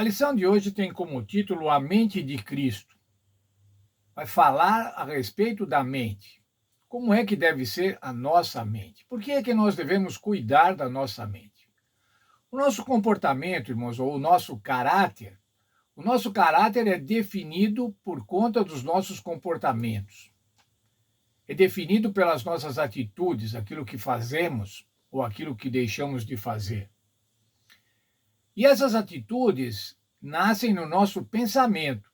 A lição de hoje tem como título A Mente de Cristo. Vai falar a respeito da mente. Como é que deve ser a nossa mente? Por que é que nós devemos cuidar da nossa mente? O nosso comportamento, irmãos, ou o nosso caráter é definido por conta dos nossos comportamentos. É definido pelas nossas atitudes, aquilo que fazemos ou aquilo que deixamos de fazer. E essas atitudes nascem no nosso pensamento.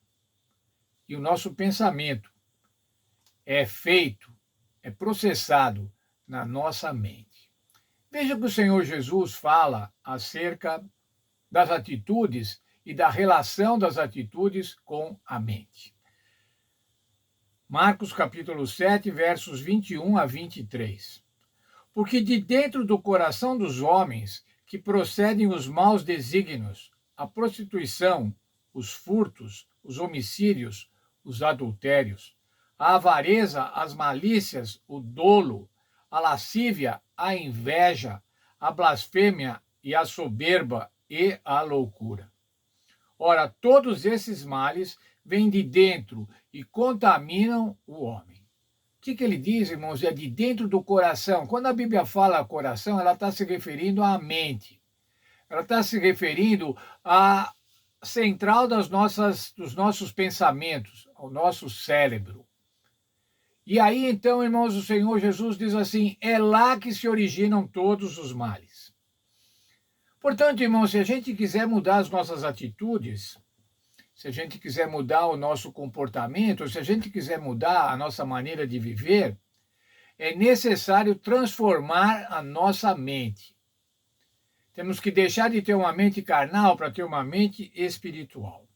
E o nosso pensamento é processado na nossa mente. Veja que o Senhor Jesus fala acerca das atitudes e da relação das atitudes com a mente. Marcos capítulo 7, versos 21 a 23. Porque de dentro do coração dos homens que procedem os maus desígnios, a prostituição, os furtos, os homicídios, os adultérios, a avareza, as malícias, o dolo, a lascívia, a inveja, a blasfêmia e a soberba e a loucura. Ora, todos esses males vêm de dentro e contaminam o homem. O que ele diz, irmãos? É de dentro do coração. Quando a Bíblia fala coração, ela está se referindo à mente. Ela está se referindo à central dos nossos pensamentos, ao nosso cérebro. E aí, então, irmãos, o Senhor Jesus diz assim, é lá que se originam todos os males. Portanto, irmãos, se a gente quiser mudar as nossas atitudes, se a gente quiser mudar o nosso comportamento, se a gente quiser mudar a nossa maneira de viver, é necessário transformar a nossa mente. Temos que deixar de ter uma mente carnal para ter uma mente espiritual.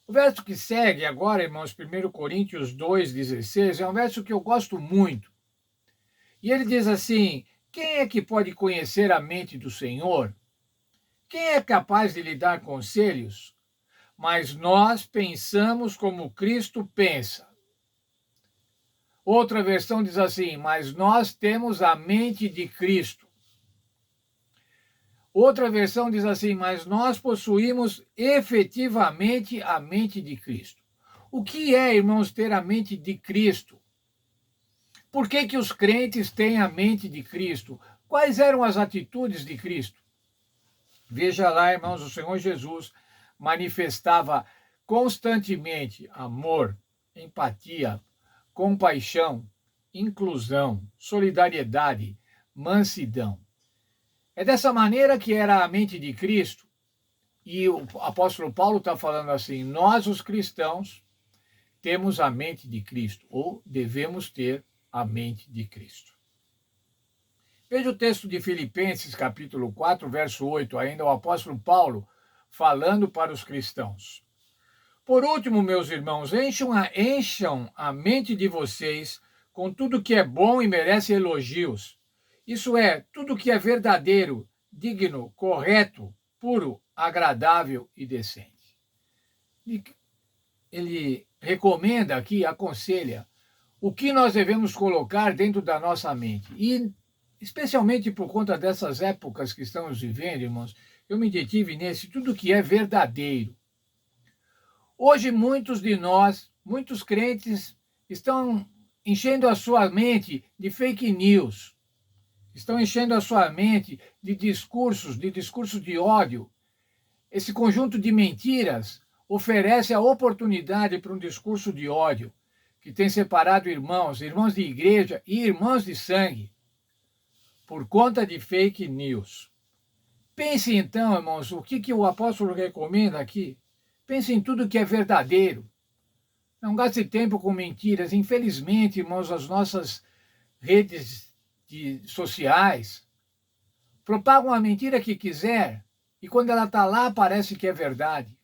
O verso que segue agora, irmãos, 1 Coríntios 2,16, é um verso que eu gosto muito. E ele diz assim, quem é que pode conhecer a mente do Senhor? Quem é capaz de lhe dar conselhos? Mas nós pensamos como Cristo pensa. Outra versão diz assim, mas nós temos a mente de Cristo. Outra versão diz assim, mas nós possuímos efetivamente a mente de Cristo. O que é, irmãos, ter a mente de Cristo? Por que os crentes têm a mente de Cristo? Quais eram as atitudes de Cristo? Veja lá, irmãos, o Senhor Jesus manifestava constantemente amor, empatia, compaixão, inclusão, solidariedade, mansidão. É dessa maneira que era a mente de Cristo. E o apóstolo Paulo está falando assim, nós os cristãos temos a mente de Cristo, ou devemos ter a mente de Cristo. Veja o texto de Filipenses, capítulo 4, verso 8, ainda o apóstolo Paulo falando para os cristãos. Por último, meus irmãos, encham a mente de vocês com tudo que é bom e merece elogios. Isso é, tudo que é verdadeiro, digno, correto, puro, agradável e decente. Ele recomenda aqui, aconselha, o que nós devemos colocar dentro da nossa mente. E, especialmente por conta dessas épocas que estamos vivendo, irmãos, eu me detive nesse tudo que é verdadeiro. Hoje, muitos de nós, muitos crentes, estão enchendo a sua mente de fake news, estão enchendo a sua mente de discursos de ódio. Esse conjunto de mentiras oferece a oportunidade para um discurso de ódio, que tem separado irmãos de igreja e irmãos de sangue, por conta de fake news. Pense então, irmãos, o que o apóstolo recomenda aqui? Pense em tudo que é verdadeiro. Não gaste tempo com mentiras. Infelizmente, irmãos, as nossas redes sociais propagam a mentira que quiser e quando ela está lá parece que é verdade.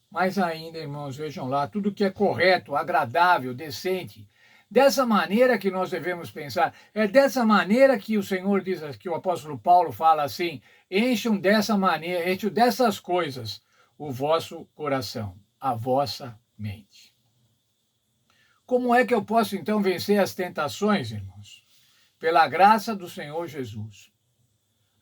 Mas ainda, irmãos, vejam lá, tudo que é correto, agradável, decente. Dessa maneira que nós devemos pensar. É dessa maneira que o Senhor diz, que o apóstolo Paulo fala assim, encham dessas coisas o vosso coração, a vossa mente. Como é que eu posso, então, vencer as tentações, irmãos? Pela graça do Senhor Jesus.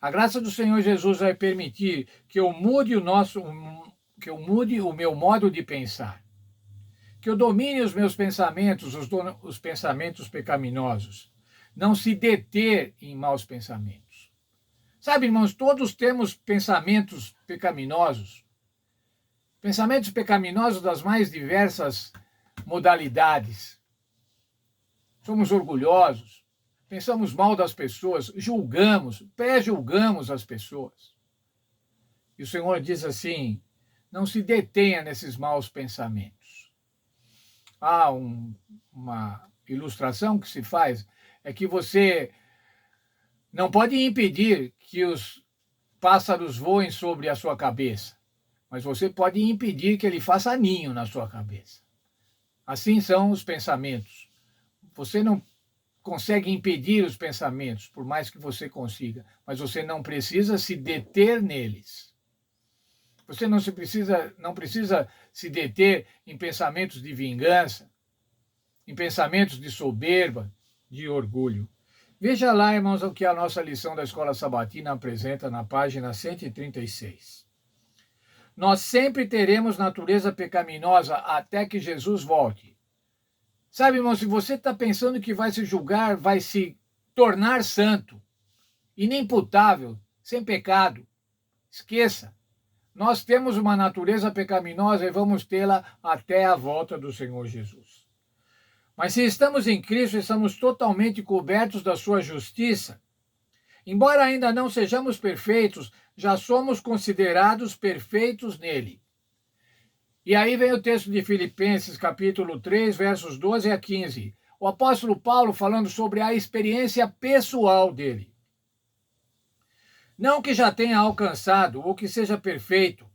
A graça do Senhor Jesus vai permitir que eu mude o meu modo de pensar, que eu domine os meus pensamentos, os pensamentos pecaminosos, não se deter em maus pensamentos. Sabe, irmãos, todos temos pensamentos pecaminosos das mais diversas modalidades. Somos orgulhosos, pensamos mal das pessoas, pré-julgamos as pessoas. E o Senhor diz assim: não se detenha nesses maus pensamentos. Há uma ilustração que se faz, é que você não pode impedir que os pássaros voem sobre a sua cabeça, mas você pode impedir que ele faça ninho na sua cabeça. Assim são os pensamentos. Você não consegue impedir os pensamentos, por mais que você consiga, mas você não precisa se deter neles. Você não precisa se deter em pensamentos de vingança, em pensamentos de soberba, de orgulho. Veja lá, irmãos, o que a nossa lição da Escola Sabatina apresenta na página 136. Nós sempre teremos natureza pecaminosa até que Jesus volte. Sabe, irmão, se você está pensando que vai se julgar, vai se tornar santo, inimputável, sem pecado, esqueça. Nós temos uma natureza pecaminosa e vamos tê-la até a volta do Senhor Jesus. Mas se estamos em Cristo, estamos totalmente cobertos da sua justiça. Embora ainda não sejamos perfeitos, já somos considerados perfeitos nele. E aí vem o texto de Filipenses, capítulo 3, versos 12 a 15. O apóstolo Paulo falando sobre a experiência pessoal dele. Não que já tenha alcançado ou que seja perfeito,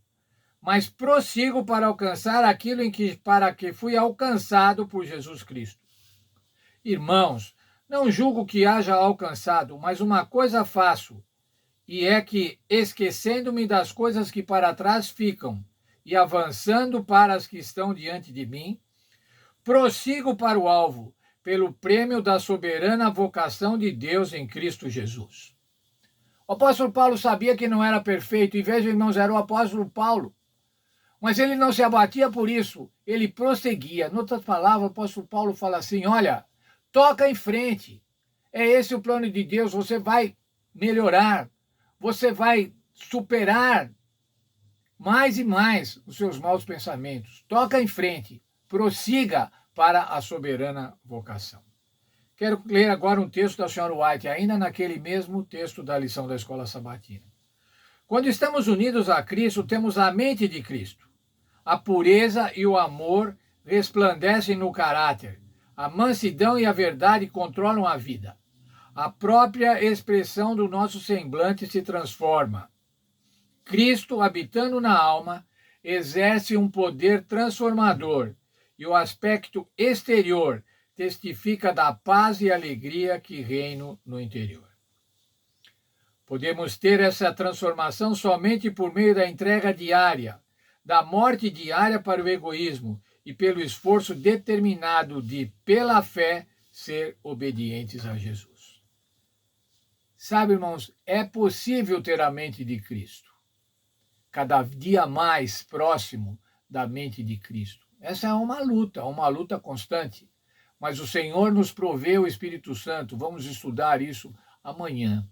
mas prossigo para alcançar aquilo para que fui alcançado por Jesus Cristo. Irmãos, não julgo que haja alcançado, mas uma coisa faço, e é que, esquecendo-me das coisas que para trás ficam, e avançando para as que estão diante de mim, prossigo para o alvo, pelo prêmio da soberana vocação de Deus em Cristo Jesus. O apóstolo Paulo sabia que não era perfeito, e vejam, irmãos, era o apóstolo Paulo. Mas ele não se abatia por isso, ele prosseguia. Em outras palavras, o apóstolo Paulo fala assim: olha, toca em frente. É esse o plano de Deus, você vai melhorar, você vai superar mais e mais os seus maus pensamentos. Toca em frente, prossiga para a soberana vocação. Quero ler agora um texto da senhora White, ainda naquele mesmo texto da lição da Escola Sabatina. Quando estamos unidos a Cristo, temos a mente de Cristo. A pureza e o amor resplandecem no caráter. A mansidão e a verdade controlam a vida. A própria expressão do nosso semblante se transforma. Cristo, habitando na alma, exerce um poder transformador e o aspecto exterior testifica da paz e alegria que reinam no interior. Podemos ter essa transformação somente por meio da entrega diária, da morte diária para o egoísmo e pelo esforço determinado de, pela fé, ser obedientes a Jesus. Sabe, irmãos, é possível ter a mente de Cristo, cada dia mais próximo da mente de Cristo. Essa é uma luta constante. Mas o Senhor nos proveu o Espírito Santo, vamos estudar isso amanhã.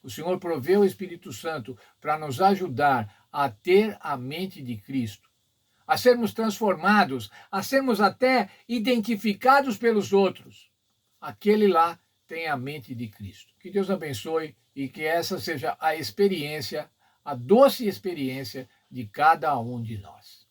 O Senhor proveu o Espírito Santo para nos ajudar a ter a mente de Cristo, a sermos transformados, a sermos até identificados pelos outros. Aquele lá tem a mente de Cristo. Que Deus abençoe e que essa seja a experiência, a doce experiência de cada um de nós.